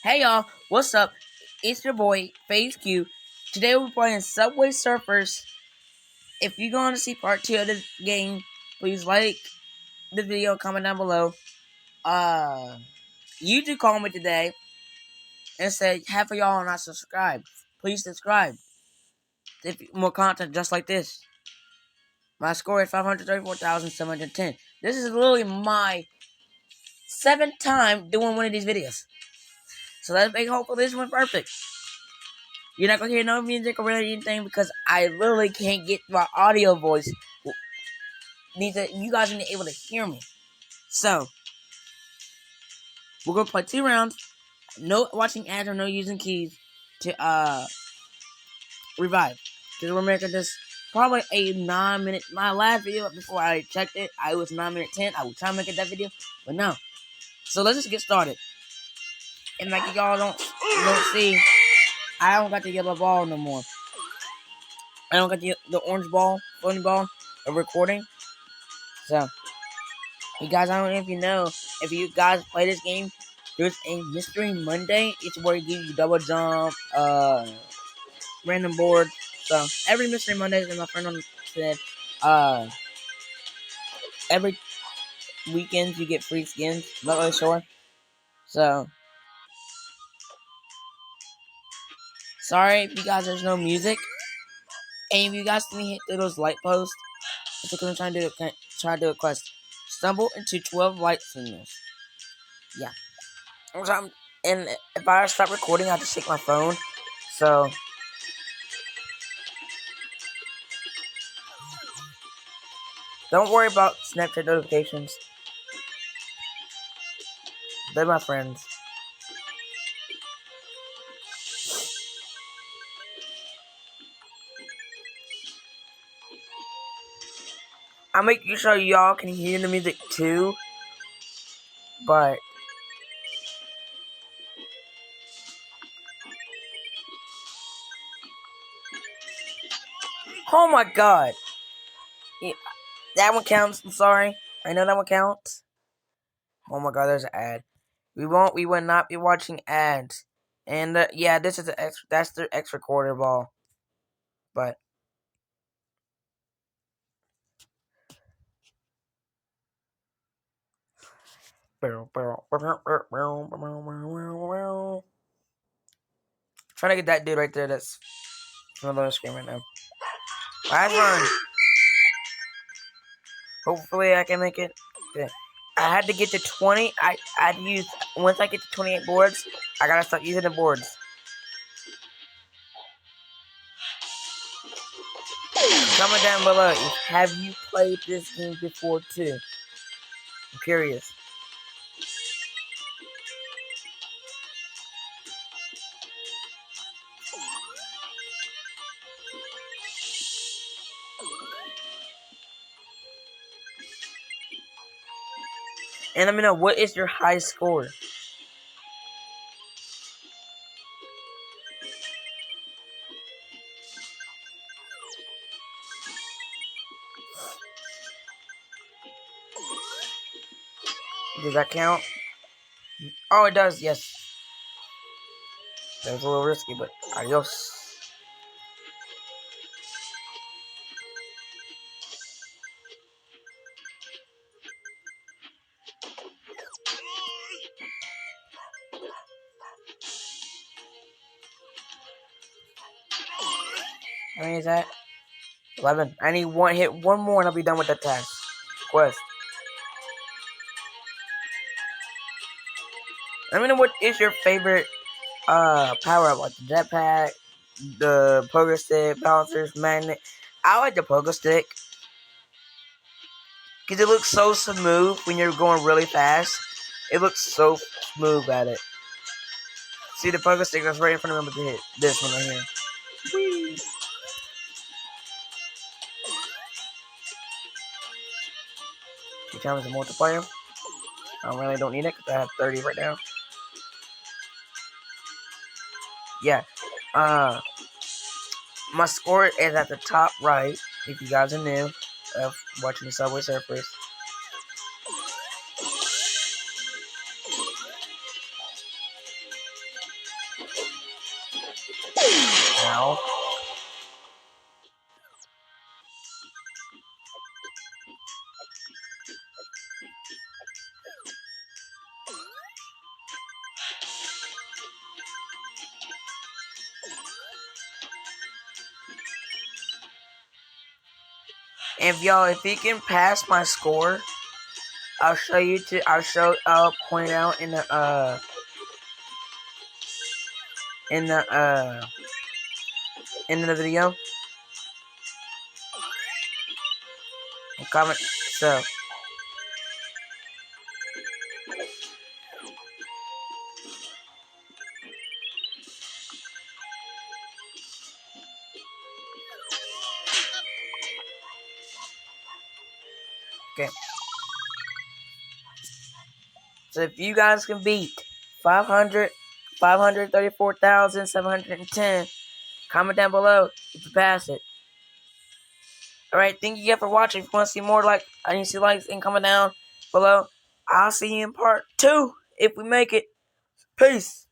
Hey y'all, what's up? It's your boy, FaZe Q. Today we're playing Subway Surfers. If you're going to see part 2 of this game, please like the video, comment down below. YouTube called me today and said half of y'all are not subscribed. Please subscribe. If more content just like this. My score is 534,710. This is literally my 7th time doing one of these videos. So let's make hopefully this one perfect. You're not gonna hear no music or really anything because I literally can't get my audio voice. You guys need to be able to hear me. So we're gonna play 2 rounds. No watching ads or no using keys to revive. Because we're making this probably a 9-minute. My last video before I checked it, I was 9 minute 10. I was trying to make it that video, but no. So let's just get started. And like y'all don't see, I don't got the yellow ball no more. I don't got the orange ball, floating ball, of recording. So, you guys, I don't know if you know, if you guys play this game, there's a Mystery Monday. It's where it gives you double jump, random board. So, every Mystery Monday, and my friend said, every weekend you get free skins. I'm not really sure. So, sorry if you guys, there's no music. And if you guys see me hit through those light posts, it's because I'm trying to do a quest. Stumble into 12 light signals. Yeah. And if I stop recording, I have to shake my phone. So, don't worry about Snapchat notifications. They're my friends. I'm making sure y'all can hear the music too. But oh my god. Yeah, that one counts. I'm sorry. I know that one counts. Oh my god, there's an ad. We will not be watching ads. And yeah, this is that's the X recorder ball. But trying to get that dude right there that's on the screen right now. Last run. Hopefully I can make it. Okay. I had to get to 20. I had to use, once I get to 28 boards, I gotta start using the boards. Comment down below. Have you played this game before too? I'm curious. And let me know, what is your high score? Does that count? Oh, it does, yes. That was a little risky, but adios. How many is that? 11. I need one more and I'll be done with the task. Quest. Let me know, what is your favorite power up, like the jetpack, the pogo stick, balancers, magnet. I like the pogo stick because it looks so smooth when you're going really fast. It looks so smooth at it. See the pogo stick that's right in front of me, to hit this one right here. Whee! 2 times the multiplier. I really don't need it because I have 30 right now. Yeah. My score is at the top right. If you guys are new of watching Subway Surfers. Ow. If you can pass my score, I'll point out in the in the video. Comment. So, okay. So if you guys can beat 534,710, comment down below if you pass it. Alright, thank you guys for watching. If you want to see more, I need to see likes and comment down below. I'll see you in part 2 if we make it. Peace.